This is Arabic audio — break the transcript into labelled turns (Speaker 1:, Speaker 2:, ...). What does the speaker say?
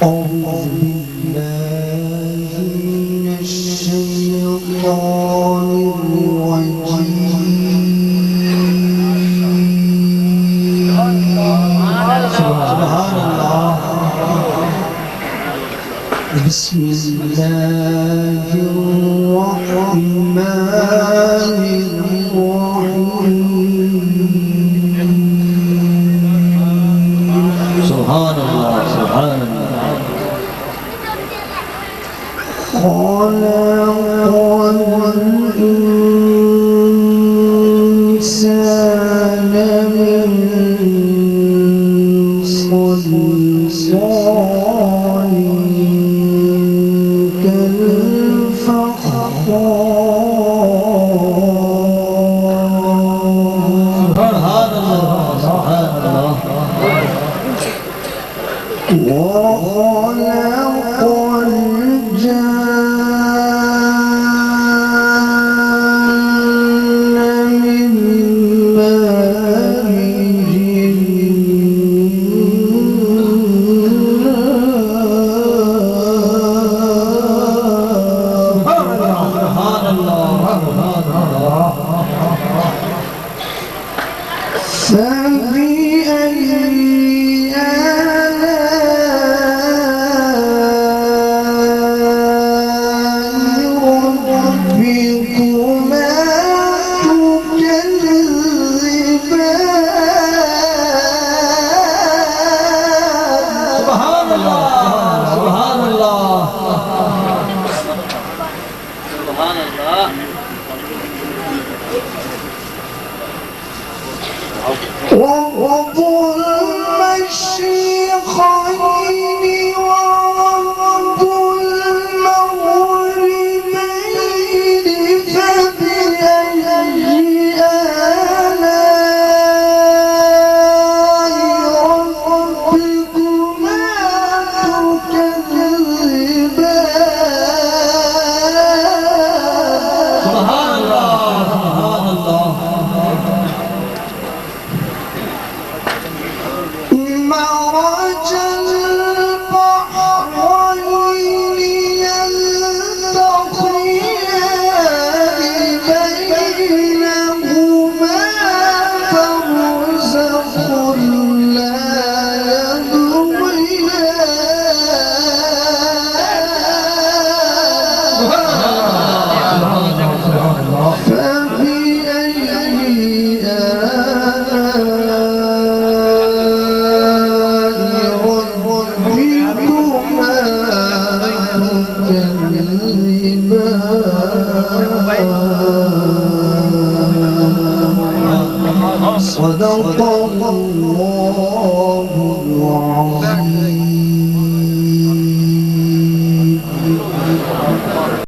Speaker 1: أعوذ بالله من الشيطان الرجيم. سبحان الله. بسم الله الرحمن الرحيم.
Speaker 2: سبحان الله سبحان الله.
Speaker 1: خلق الإنسان من صلصال كالفخار.
Speaker 2: سبحان الله سبحان الله.
Speaker 1: وخلق الجان من مارج
Speaker 2: سبحان الله
Speaker 1: فبأي ورب المشرقين ورب المغربين فبأي آلاء ربكما تكذبان.
Speaker 2: سبحان الله سبحان الله.
Speaker 1: مرج البحرين يلتقيان بينهما برزخ لا يبغيان. فبأي صدق الله العظيم.